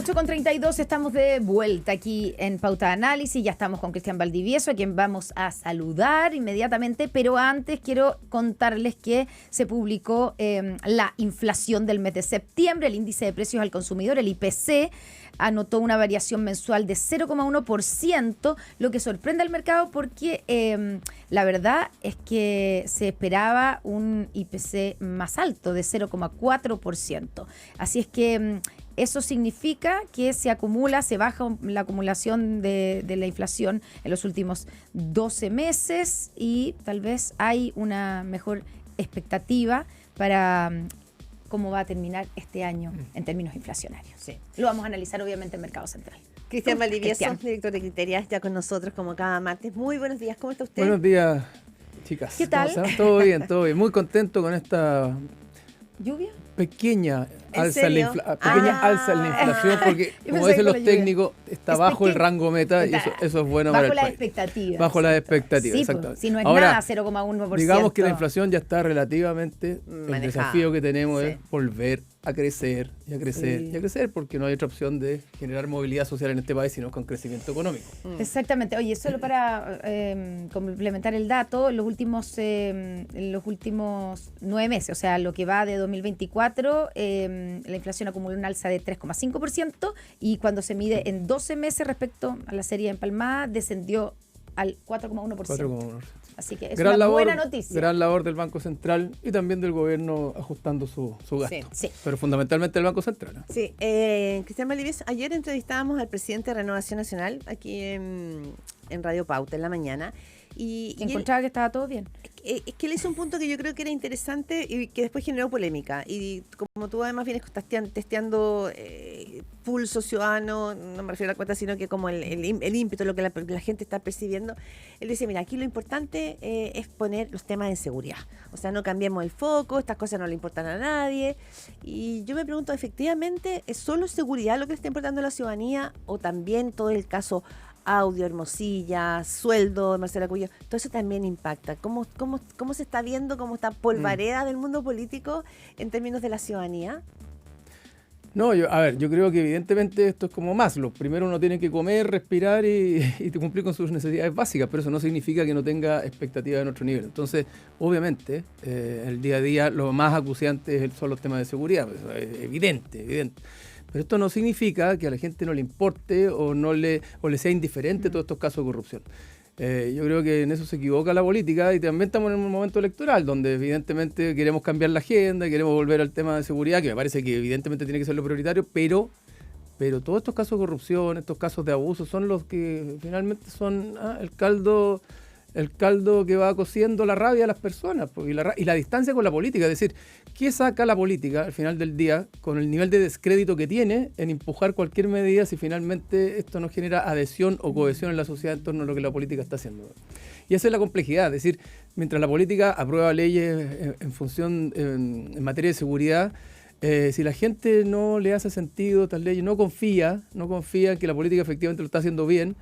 8:32, estamos de vuelta aquí en Pauta Análisis. Ya estamos con Cristian Valdivieso, a quien vamos a saludar inmediatamente, pero antes quiero contarles que se publicó la inflación del mes de septiembre. El índice de precios al consumidor, el IPC, anotó una variación mensual de 0,1%, lo que sorprende al mercado porque la verdad es que se esperaba un IPC más alto, de 0,4%. Así es que eso significa que se baja la acumulación de la inflación en los últimos 12 meses y tal vez hay una mejor expectativa para cómo va a terminar este año en términos inflacionarios. Sí. Lo vamos a analizar obviamente en Mercado Central. Cristian Valdivieso, Cristian, director de Criterias, ya con nosotros como cada martes. Muy buenos días, ¿cómo está usted? Buenos días, chicas. ¿Qué tal? ¿Cómo están? Todo bien, todo bien. Muy contento con esta ¿Lluvia? pequeña alza en la inflación, porque como pensé dicen que los la lluvia. técnicos, está bajo el rango meta y eso es bueno para el Bajo las país. expectativas. Bajo las ¿cierto? expectativas, Sí, exactamente. Si no es Ahora, nada, 0,1%. Digamos que la inflación ya está relativamente, el manejada. desafío que tenemos Sí. es volver a crecer y a crecer Sí. y a crecer, porque no hay otra opción de generar movilidad social en este país sino con crecimiento económico. Exactamente. Oye, solo para complementar el dato, en los últimos 9 meses, o sea, lo que va de 2024, la inflación acumuló un alza de 3,5% y cuando se mide en 12 meses respecto a la serie empalmada, descendió al 4,1%. 4,1%. Así que es Gran una labor, buena noticia. Gran labor del Banco Central y también del gobierno ajustando su gasto. Sí. Pero fundamentalmente del Banco Central, ¿no? Sí, Cristian Valdivieso, ayer entrevistábamos al presidente de Renovación Nacional aquí en Radio Pauta en la mañana. Y él Encontraba que estaba todo bien. es que él hizo un punto que yo creo que era interesante y que después generó polémica. Y como tú además vienes testeando pulso ciudadano, no me refiero a la cuenta, sino que como el ímpetu, lo que la gente está percibiendo, él dice, mira, aquí lo importante es poner los temas de seguridad. O sea, no cambiemos el foco, estas cosas no le importan a nadie. Y yo me pregunto, efectivamente, ¿es solo seguridad lo que le está importando a la ciudadanía o también todo el caso Audio, Hermosilla, sueldo de Marcela Cuello? Todo eso también impacta. ¿Cómo se está viendo cómo está polvareda del mundo político en términos de la ciudadanía? No, yo creo que evidentemente esto es como Maslow. Primero uno tiene que comer, respirar y cumplir con sus necesidades básicas, pero eso no significa que no tenga expectativas en otro nivel. Entonces, obviamente, el día a día lo más acuciante son los temas de seguridad. Pues, evidente. Pero esto no significa que a la gente no le importe o le sea indiferente todos estos casos de corrupción. Yo creo que en eso se equivoca la política y también estamos en un momento electoral donde evidentemente queremos cambiar la agenda, queremos volver al tema de seguridad, que me parece que evidentemente tiene que ser lo prioritario, pero todos estos casos de corrupción, estos casos de abuso son los que finalmente son el caldo que va cociendo la rabia de las personas y la distancia con la política. Es decir, ¿qué saca la política al final del día con el nivel de descrédito que tiene en empujar cualquier medida si finalmente esto no genera adhesión o cohesión en la sociedad en torno a lo que la política está haciendo? Y esa es la complejidad. Es decir, mientras la política aprueba leyes en materia de seguridad, si la gente no le hace sentido tal ley, no confía en que la política efectivamente lo está haciendo bien,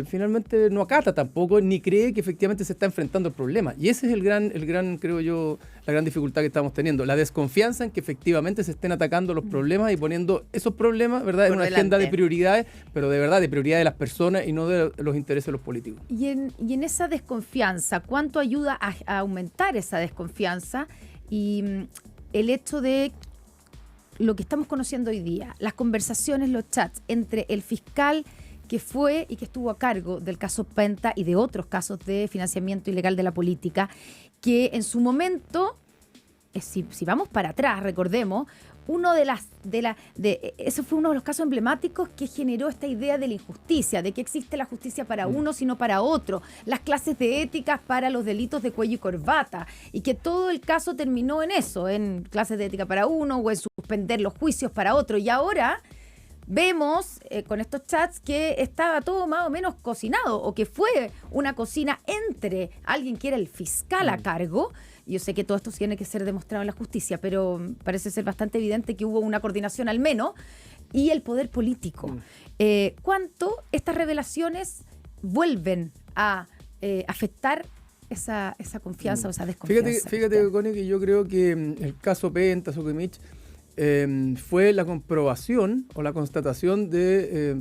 finalmente no acata tampoco, ni cree que efectivamente se está enfrentando el problema. Y ese es el gran, creo yo, la gran dificultad que estamos teniendo, la desconfianza en que efectivamente se estén atacando los problemas y poniendo esos problemas, ¿verdad?, en una agenda de prioridades, pero de verdad de prioridades de las personas y no de los intereses de los políticos. Y en esa desconfianza, ¿cuánto ayuda a aumentar esa desconfianza? Y el hecho de lo que estamos conociendo hoy día, las conversaciones, los chats entre el fiscal que fue y que estuvo a cargo del caso Penta y de otros casos de financiamiento ilegal de la política, que en su momento, si vamos para atrás, recordemos, ese fue uno de los casos emblemáticos que generó esta idea de la injusticia, de que existe la justicia para unos y no para otros, las clases de éticas para los delitos de cuello y corbata, y que todo el caso terminó en eso, en clases de ética para uno o en suspender los juicios para otro. Y ahora vemos con estos chats que estaba todo más o menos cocinado, o que fue una cocina entre alguien que era el fiscal a cargo. Yo sé que todo esto tiene que ser demostrado en la justicia, pero parece ser bastante evidente que hubo una coordinación al menos, y el poder político. ¿Cuánto estas revelaciones vuelven a afectar esa confianza o esa desconfianza? Fíjate, Connie, que yo creo que el caso Penta, Soquimich, fue la comprobación o la constatación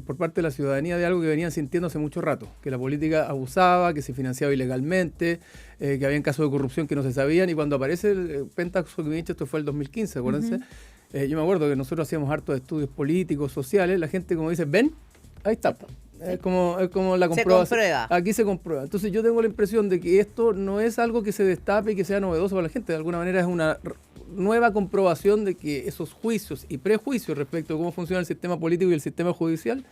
por parte de la ciudadanía de algo que venían sintiendo hace mucho rato, que la política abusaba, que se financiaba ilegalmente, que había casos de corrupción que no se sabían, y cuando aparece el Pentaxo que me dicho, esto fue el 2015, acuérdense, yo me acuerdo que nosotros hacíamos hartos estudios políticos, sociales, la gente como dice, ven, ahí está. Es como la comprobación. Se comprueba. Aquí se comprueba. Entonces yo tengo la impresión de que esto no es algo que se destape y que sea novedoso para la gente. De alguna manera es una nueva comprobación de que esos juicios y prejuicios respecto de cómo funciona el sistema político y el sistema judicial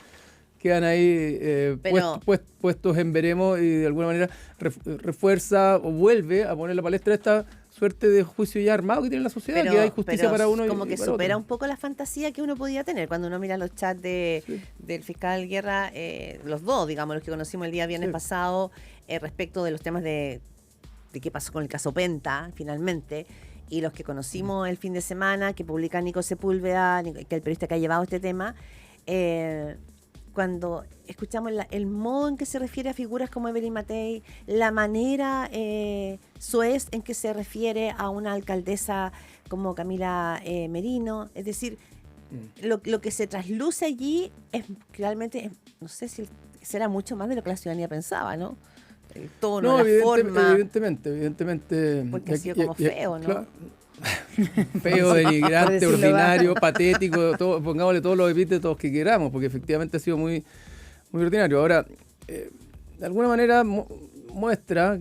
quedan ahí puestos en veremos, y de alguna manera refuerza o vuelve a poner la palestra esta suerte de juicio ya armado que tiene la sociedad, que hay justicia para uno y como que para supera otro. un poco la fantasía que uno podía tener cuando uno mira los chats del fiscal Guerra, los dos, digamos, los que conocimos el día viernes pasado, respecto de los temas de qué pasó con el caso Penta, finalmente, y los que conocimos el fin de semana, que publica Nico Sepúlveda, que es el periodista que ha llevado este tema, cuando escuchamos el modo en que se refiere a figuras como Evelyn Matei, la manera soez en que se refiere a una alcaldesa como Camila Merino, es decir, lo que se trasluce allí es realmente, no sé si será mucho más de lo que la ciudadanía pensaba, ¿no? El tono, la forma. Evidentemente. Porque ha sido como feo, ¿no? Claro. Feo, denigrante, ordinario, patético, pongámosle todos los epítetos que queramos, porque efectivamente ha sido muy, muy ordinario. Ahora, de alguna manera muestra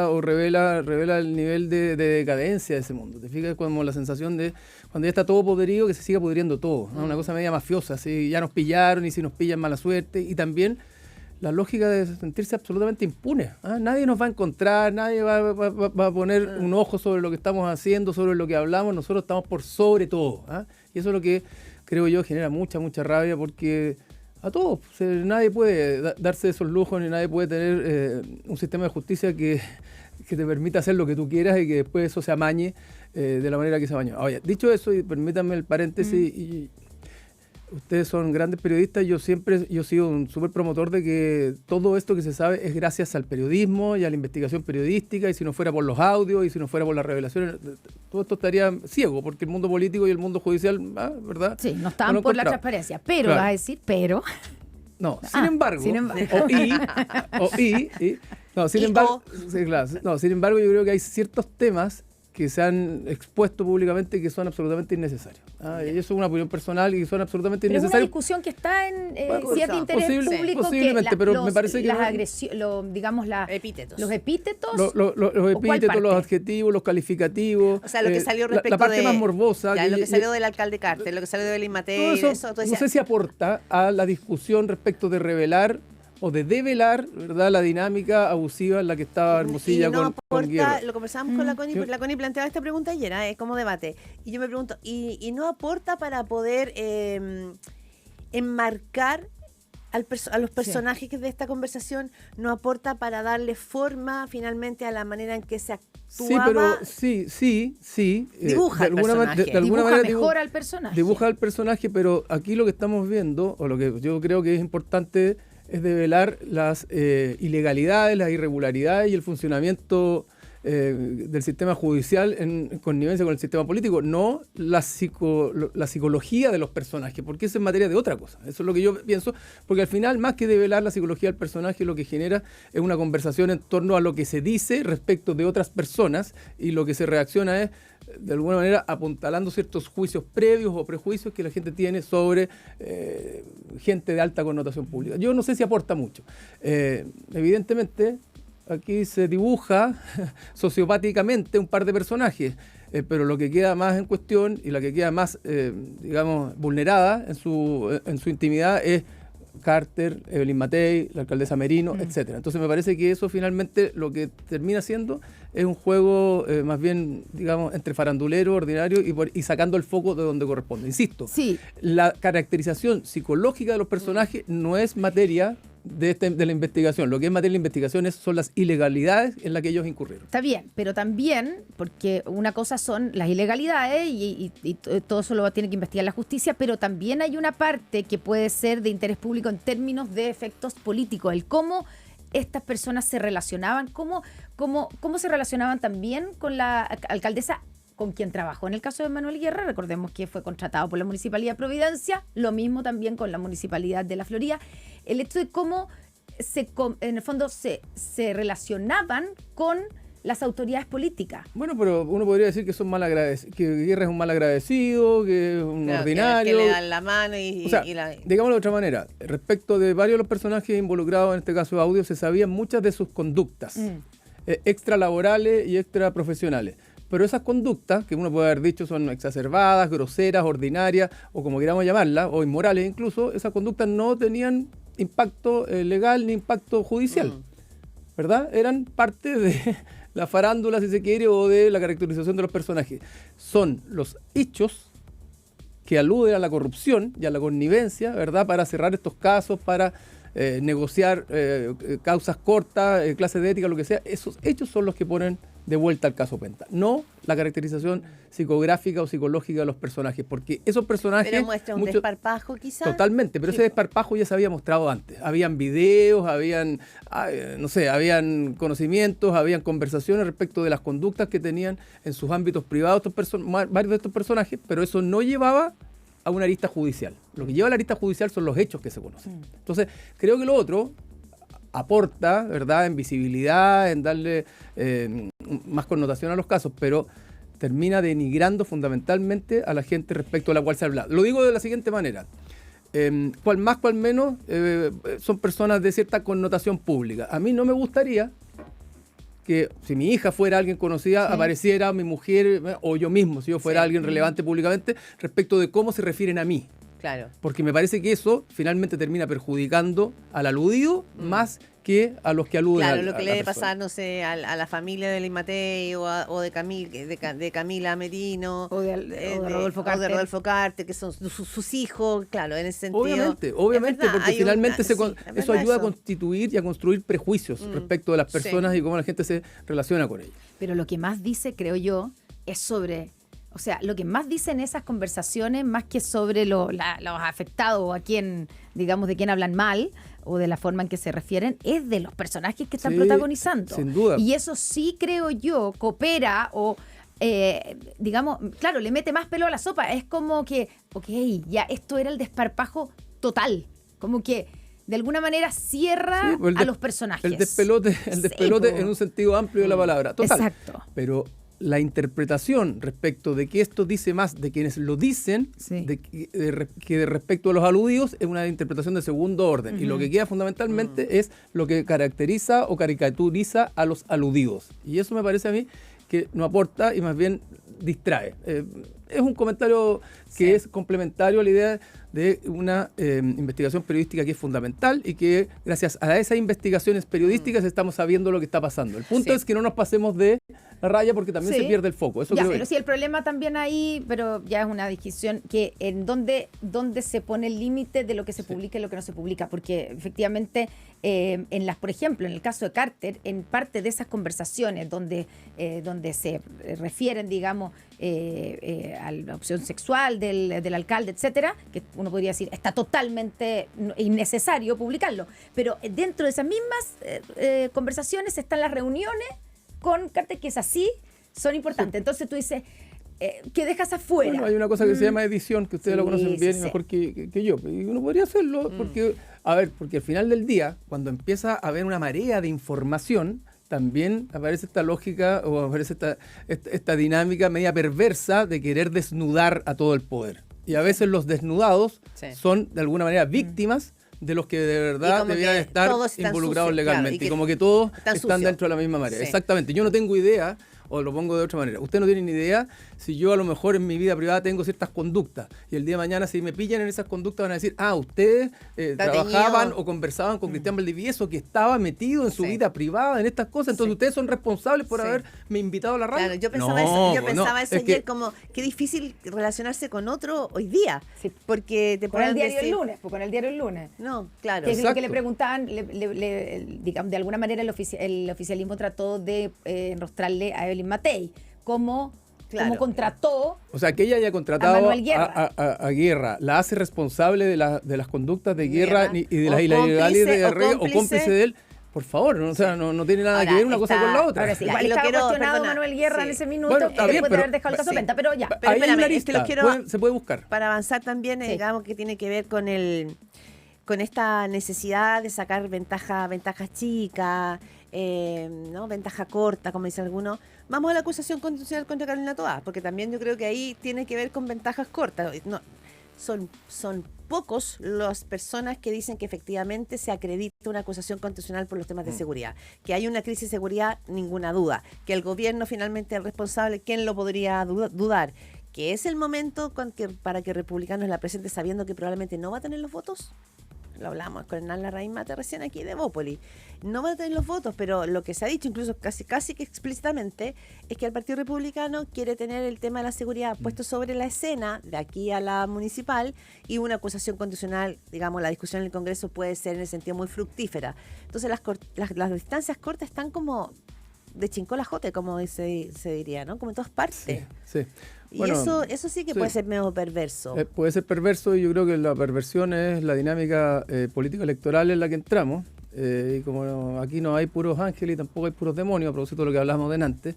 o revela el nivel de decadencia de ese mundo. ¿Te fijas? Como la sensación de cuando ya está todo podrido, que se siga pudriendo todo, ¿no? Una cosa media mafiosa, así, ya nos pillaron y si nos pillan mala suerte, y también la lógica de sentirse absolutamente impune. Nadie nos va a encontrar, nadie va a poner un ojo sobre lo que estamos haciendo, sobre lo que hablamos, nosotros estamos por sobre todo. Y eso es lo que creo yo genera mucha rabia, porque a todos, nadie puede darse esos lujos, ni nadie puede tener un sistema de justicia que te permita hacer lo que tú quieras y que después eso se amañe de la manera que se amañó. Oye, dicho eso, y permítanme el paréntesis, y ustedes son grandes periodistas, yo he sido un súper promotor de que todo esto que se sabe es gracias al periodismo y a la investigación periodística, y si no fuera por los audios y si no fuera por las revelaciones, todo esto estaría ciego, porque el mundo político y el mundo judicial, ¿verdad? Sí, no estaban por la transparencia, pero claro. Vas a decir, pero... No, sin embargo, sin embargo, yo creo que hay ciertos temas que se han expuesto públicamente que son absolutamente innecesarios. Y eso es una opinión personal y son absolutamente innecesarios. Es una discusión que está en cierto interés público. Posiblemente, que pero me parece que... Las agresiones, digamos, epítetos. Los epítetos. Los epítetos, los adjetivos, los calificativos. O sea, lo que salió respecto la parte más morbosa. Lo que salió del alcalde Carter, lo que salió de Evelyn Matei. Eso, no sé si aporta a la discusión respecto de revelar o de develar, ¿verdad?, la dinámica abusiva en la que estaba Hermosilla con Guerra. Lo conversábamos con la Connie, porque la Connie planteaba esta pregunta ayer, como debate. Y yo me pregunto, ¿y no aporta para poder enmarcar a los personajes de esta conversación? ¿No aporta para darle forma finalmente a la manera en que se actuaba? Sí. Dibuja al personaje. De alguna manera mejor al personaje. Dibuja al personaje, pero aquí lo que estamos viendo, o lo que yo creo que es importante, es develar las ilegalidades, las irregularidades y el funcionamiento del sistema judicial en connivencia con el sistema político, no la psicología de los personajes, porque eso es materia de otra cosa. Eso es lo que yo pienso, porque al final, más que develar la psicología del personaje, lo que genera es una conversación en torno a lo que se dice respecto de otras personas, y lo que se reacciona es, de alguna manera, apuntalando ciertos juicios previos o prejuicios que la gente tiene sobre gente de alta connotación pública. Yo no sé si aporta mucho. Evidentemente, aquí se dibuja sociopáticamente un par de personajes, pero lo que queda más en cuestión y la que queda más, digamos, vulnerada en su intimidad es Carter, Evelyn Matei, la alcaldesa Merino, etcétera. Entonces me parece que eso finalmente lo que termina siendo es un juego más bien, digamos, entre farandulero, ordinario y sacando el foco de donde corresponde. Insisto, la caracterización psicológica de los personajes no es materia de la investigación. Lo que es materia de la investigación son las ilegalidades en las que ellos incurrieron. Está bien, pero también, porque una cosa son las ilegalidades y todo eso lo tiene que investigar la justicia, pero también hay una parte que puede ser de interés público en términos de efectos políticos, el cómo estas personas se relacionaban, cómo se relacionaban también con la alcaldesa con quien trabajó en el caso de Manuel Guerra. Recordemos que fue contratado por la Municipalidad de Providencia, lo mismo también con la Municipalidad de La Florida. El hecho de cómo en el fondo se relacionaban con las autoridades políticas. Bueno, pero uno podría decir que son que Guerra es un mal agradecido, que es un ordinario. Que le dan la mano o sea, digámoslo de otra manera, respecto de varios de los personajes involucrados en este caso de Audio, se sabían muchas de sus conductas extralaborales y extraprofesionales. Pero esas conductas, que uno puede haber dicho son exacerbadas, groseras, ordinarias, o como queramos llamarlas, o inmorales incluso, esas conductas no tenían impacto legal ni impacto judicial, ¿verdad? Eran parte de la farándula, si se quiere, o de la caracterización de los personajes. Son los hechos que aluden a la corrupción y a la connivencia, ¿verdad?, para cerrar estos casos, para negociar causas cortas, clases de ética, lo que sea. Esos hechos son los que ponen de vuelta al caso Penta, no la caracterización psicográfica o psicológica de los personajes, porque esos personajes... Pero muestra un desparpajo quizás. Totalmente, pero ese desparpajo ya se había mostrado antes. Habían videos, habían conocimientos, habían conversaciones respecto de las conductas que tenían en sus ámbitos privados varios de estos personajes, pero eso no llevaba a una arista judicial. Lo que lleva a la arista judicial son los hechos que se conocen. Entonces, creo que lo otro aporta, ¿verdad?, en visibilidad, en darle más connotación a los casos, pero termina denigrando fundamentalmente a la gente respecto a la cual se habla. Lo digo de la siguiente manera. Cual más, cual menos, son personas de cierta connotación pública. A mí no me gustaría que si mi hija fuera alguien conocida, apareciera mi mujer o yo mismo, si yo fuera alguien relevante públicamente, respecto de cómo se refieren a mí. Claro. Porque me parece que eso finalmente termina perjudicando al aludido más que a los que aluden claro, a lo que le debe persona. pasar, no sé, a la familia de Lin Matei o de Camila Merino O de Rodolfo Carter. O de Rodolfo Carter, que son sus hijos, claro, en ese sentido. Obviamente, verdad, porque finalmente eso ayuda a eso. constituir y a construir prejuicios respecto de las personas y cómo la gente se relaciona con ellas. Pero lo que más dice, creo yo, es sobre... O sea, lo que más dicen esas conversaciones, más que sobre los afectados o a quien, digamos, de quien hablan mal o de la forma en que se refieren, es de los personajes que están protagonizando. Sin duda. Y eso sí, creo yo, coopera o, digamos, claro, le mete más pelo a la sopa. Es como que, ok, ya esto era el desparpajo total. Como que de alguna manera cierra a los personajes. El despelote en un sentido amplio de la palabra. Total. Exacto. Pero la interpretación respecto de que esto dice más de quienes lo dicen que de respecto a los aludidos es una interpretación de segundo orden. Y lo que queda fundamentalmente es lo que caracteriza o caricaturiza a los aludidos. Y eso me parece a mí que no aporta y más bien distrae. Es un comentario que es complementario a la idea de una investigación periodística que es fundamental y que gracias a esas investigaciones periodísticas estamos sabiendo lo que está pasando. El punto es que no nos pasemos de la raya porque también se pierde el foco. Eso ya, creo pero sí, el problema también ahí, pero ya es una discusión que en dónde se pone el límite de lo que se publica y lo que no se publica, porque efectivamente por ejemplo, en el caso de Carter, en parte de esas conversaciones donde se refieren, digamos, a la opción sexual del alcalde, etcétera, que uno podría decir está totalmente innecesario publicarlo, pero dentro de esas mismas conversaciones están las reuniones con Carter, que es así, son importantes. Entonces tú dices, ¿qué dejas afuera? Bueno, hay una cosa que se llama edición, que ustedes lo conocen bien y mejor que yo. Y uno podría hacerlo, porque al final del día, cuando empieza a haber una marea de información, también aparece esta lógica o aparece esta dinámica media perversa de querer desnudar a todo el poder. Y a veces los desnudados son de alguna manera víctimas de los que de verdad debían estar involucrados legalmente. Claro, y como que todos están sucios dentro de la misma marea. Exactamente. Yo no tengo idea, o lo pongo de otra manera. Usted no tiene ni idea si yo a lo mejor en mi vida privada tengo ciertas conductas y el día de mañana si me pillan en esas conductas van a decir, ustedes trabajaban o conversaban con Cristian Valdivieso que estaba metido en su vida privada en estas cosas, entonces ustedes son responsables por haberme invitado a la radio. Claro, yo pensaba eso ayer, como qué difícil relacionarse con otro hoy día, porque te con el diario decir... el lunes, pues con el diario el lunes. No, claro. Que es lo que le preguntaban, digamos, de alguna manera el oficialismo trató de enrostrarle a Evelyn Matei, como contrató. O sea, que ella haya contratado a Guerra, la hace responsable de las conductas de Guerra y de las ilegalidades de Guerra o cómplice de él. Por favor, o sea, no tiene nada Ahora, que ver una cosa está- con la otra. Ahora sí, Ya, igual y lo estaba quiero- cuestionado perdona, Manuel Guerra sí. en ese minuto, Bueno, está bien, después de pero- haber dejado el caso sí. Penta, pero ya. Pero Ahí hay espérame, una es que lo lista, quiero- se puede buscar. Para avanzar también, Sí. digamos que tiene que ver con esta necesidad de sacar ventajas chicas, ¿no? Ventaja corta, como dice alguno. Vamos a la acusación constitucional contra Carolina Toá, porque también yo creo que ahí tiene que ver con ventajas cortas. No, son pocos las personas que dicen que efectivamente se acredita una acusación constitucional por los temas de seguridad. Que hay una crisis de seguridad, ninguna duda. Que el gobierno finalmente es el responsable, ¿quién lo podría dudar? Que es el momento para que Republicanos la presente sabiendo que probablemente no va a tener los votos. Lo hablamos con Hernán Larraín Mate recién aquí de Bópoli. No van a tener los votos, pero lo que se ha dicho, incluso casi que explícitamente, es que el Partido Republicano quiere tener el tema de la seguridad puesto sobre la escena de aquí a la municipal, y una acusación constitucional, digamos, la discusión en el Congreso puede ser en el sentido muy fructífera. Entonces las distancias cortas están como de chincolajote, como se diría, ¿no? Como en todas partes. Sí. Y Bueno, eso sí que sí. puede ser medio perverso. Puede ser perverso, y yo creo que la perversión es la dinámica política electoral en la que entramos. Y como aquí no hay puros ángeles y tampoco hay puros demonios, a propósito de lo que hablamos delante.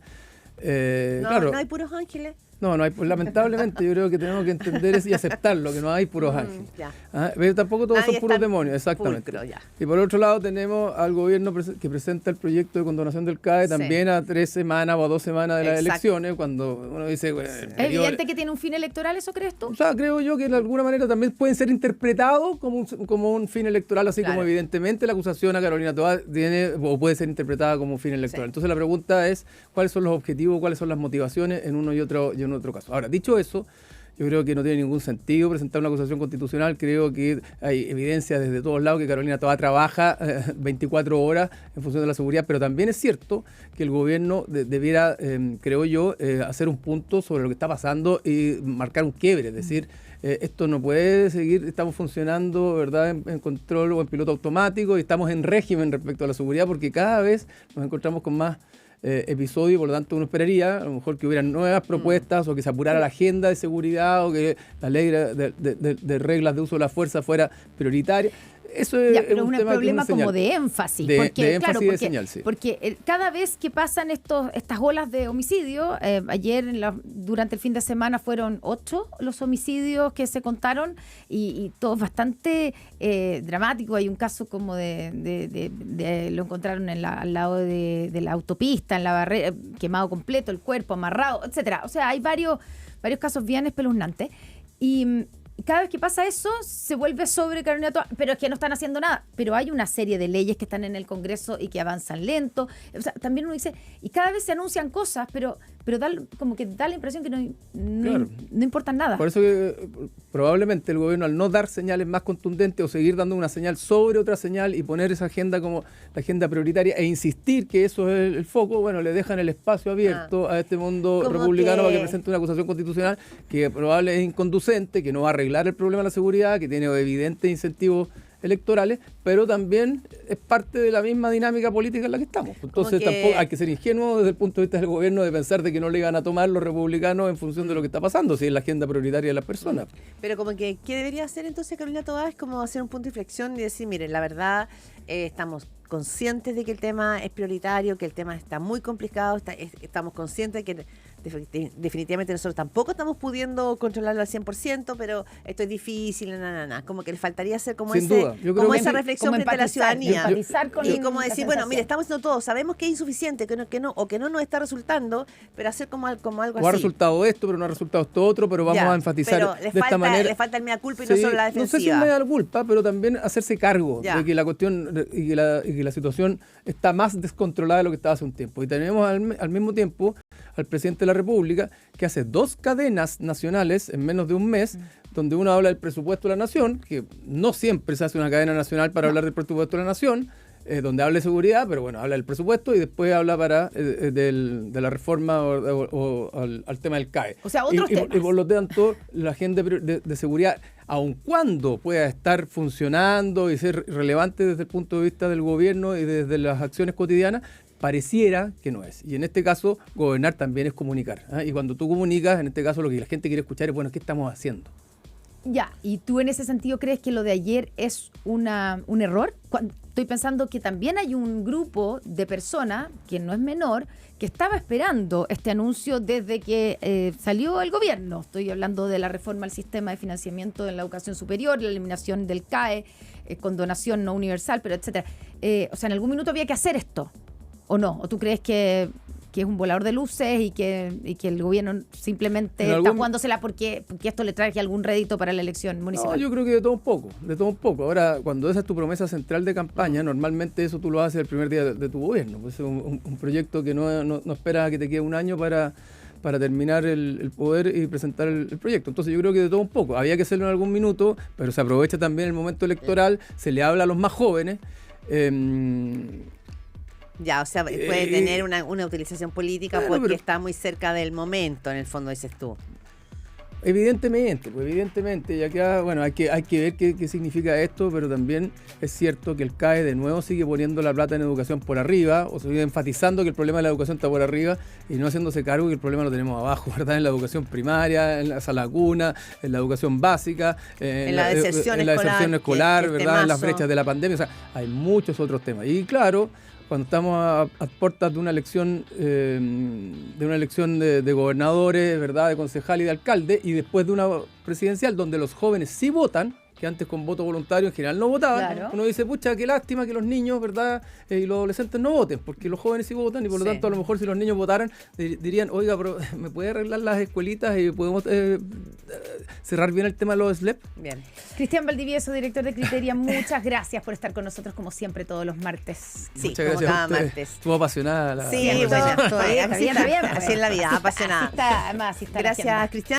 Claro, no hay puros ángeles. no hay, pues, lamentablemente yo creo que tenemos que entender eso y aceptarlo, que no hay puros ángeles. Ya. Pero tampoco todos Nadie son puros está demonios, exactamente. pulcro, ya. Y por otro lado tenemos al gobierno que presenta el proyecto de condonación del CAE Sí. también a 3 semanas o a 2 semanas de las Exacto. elecciones, cuando uno dice... bueno, el ¿Es periodo- evidente que tiene un fin electoral, eso crees tú? O sea, creo yo que de alguna manera también pueden ser interpretados como un fin electoral, así Claro. como evidentemente la acusación a Carolina Toá tiene o puede ser interpretada como un fin electoral. Sí. Entonces la pregunta es cuáles son los objetivos, cuáles son las motivaciones en uno y en otro caso. Ahora, dicho eso, yo creo que no tiene ningún sentido presentar una acusación constitucional. Creo que hay evidencia desde todos lados que Carolina Toá trabaja 24 horas en función de la seguridad, pero también es cierto que el gobierno debiera, creo yo, hacer un punto sobre lo que está pasando y marcar un quiebre. Es decir, esto no puede seguir, estamos funcionando, ¿verdad?, en control o en piloto automático, y estamos en régimen respecto a la seguridad, porque cada vez nos encontramos con más episodio, por lo tanto uno esperaría a lo mejor que hubieran nuevas propuestas o que se apurara la agenda de seguridad o que la ley de reglas de uso de la fuerza fuera prioritaria. Eso Ya, es pero un un tema que problema es una como señal. de énfasis. De Porque, énfasis claro, y de porque, señal, sí. porque cada vez que pasan estas olas de homicidio, ayer durante el fin de semana fueron 8 los homicidios que se contaron, y todos bastante dramáticos. Hay un caso como lo encontraron al lado de la autopista, en la barrera, quemado completo, el cuerpo amarrado, etcétera. O sea, hay varios casos bien espeluznantes. Y cada vez que pasa eso, se vuelve sobre Carolina Toá, pero es que no están haciendo nada. Pero hay una serie de leyes que están en el Congreso y que avanzan lento. O sea, también uno dice, y cada vez se anuncian cosas, pero como que da la impresión que Claro. no importan nada. Por eso que probablemente el gobierno, al no dar señales más contundentes o seguir dando una señal sobre otra señal y poner esa agenda como la agenda prioritaria e insistir que eso es el foco, bueno, le dejan el espacio abierto a este mundo Como republicano que- para que presente una acusación constitucional que probablemente es inconducente, que no va a arreglar el problema de la seguridad, que tiene evidentes incentivos electorales, pero también es parte de la misma dinámica política en la que estamos. Entonces que- tampoco hay que ser ingenuo desde el punto de vista del gobierno de pensar de que no le iban a tomar los republicanos en función de lo que está pasando, si es la agenda prioritaria de las personas. Pero como que, ¿qué debería hacer entonces Carolina Toá? Es como hacer un punto de inflexión y decir, miren, la verdad, estamos conscientes de que el tema es prioritario, que el tema está muy complicado, estamos conscientes de que definitivamente nosotros tampoco estamos pudiendo controlarlo al 100%, pero esto es difícil, como que le faltaría hacer como, Sin duda. Yo creo como que esa sí. reflexión Como frente a la empatizar, ciudadanía. empatizar con Y como la decir, bueno, sensación. mire, estamos haciendo todo, sabemos que es insuficiente, que no nos está resultando, pero hacer como algo O ha así. resultado esto, pero no ha resultado esto otro, pero vamos Ya, a enfatizar pero de esta manera. le falta el mea culpa y no Sí, solo la no sé si defensiva. me da la culpa, pero también hacerse cargo Ya. de que la cuestión y que la situación está más descontrolada de lo que estaba hace un tiempo. Y tenemos al mismo tiempo al presidente de la República que hace 2 cadenas nacionales en menos de un mes, donde uno habla del presupuesto de la nación, que no siempre se hace una cadena nacional para hablar del presupuesto de la nación, donde habla de seguridad, pero bueno, habla del presupuesto y después habla de la reforma o al tema del CAE. O sea, otros temas. Y por lo tanto, la agenda de seguridad, aun cuando pueda estar funcionando y ser relevante desde el punto de vista del gobierno y desde las acciones cotidianas, pareciera que no es. Y en este caso, gobernar también es comunicar. Y cuando tú comunicas, en este caso lo que la gente quiere escuchar es, bueno, ¿qué estamos haciendo? Ya, ¿y tú en ese sentido crees que lo de ayer es un error? Estoy pensando que también hay un grupo de personas, que no es menor, que estaba esperando este anuncio desde que salió el gobierno. Estoy hablando de la reforma al sistema de financiamiento en la educación superior, la eliminación del CAE, con donación no universal, pero etcétera. O sea, en algún minuto había que hacer esto, ¿o no? ¿O tú crees que es un volador de luces y que el gobierno simplemente está jugándosela porque esto le trae algún rédito para la elección municipal? No, yo creo que de todo un poco. Ahora, cuando esa es tu promesa central de campaña, normalmente eso tú lo haces el primer día de tu gobierno. Pues es un proyecto que no espera que te quede un año para terminar el poder y presentar el proyecto. Entonces yo creo que de todo un poco. Había que hacerlo en algún minuto, pero se aprovecha también el momento electoral, se le habla a los más jóvenes. Ya, o sea, puede tener una utilización política porque está muy cerca del momento, en el fondo, dices tú. Evidentemente, y acá, bueno, hay que ver qué significa esto, pero también es cierto que el CAE de nuevo sigue poniendo la plata en educación por arriba, o sigue enfatizando que el problema de la educación está por arriba y no haciéndose cargo que el problema lo tenemos abajo, ¿verdad? En la educación primaria, en la sala cuna, en la educación básica, en la deserción escolar, ¿verdad? En las brechas de la pandemia, o sea, hay muchos otros temas. Y claro, cuando estamos a puertas de una elección de gobernadores, ¿verdad?, de concejal y de alcalde, y después de una presidencial donde los jóvenes sí votan, que antes con voto voluntario en general no votaban, claro. Uno dice, pucha, qué lástima que los niños, ¿verdad?, y los adolescentes no voten, porque los jóvenes sí votan y por lo tanto a lo mejor si los niños votaran dirían, oiga, pero ¿me puede arreglar las escuelitas y podemos cerrar bien el tema de los SLEP? Bien. Cristian Valdivieso, director de Criteria, muchas gracias por estar con nosotros como siempre todos los martes. Sí, muchas como gracias cada a ustedes. martes. Estuvo apasionada la Sí, conversación. bueno, estoy Está bien, así en la vida, apasionada. Así está la gente. Gracias, Cristian.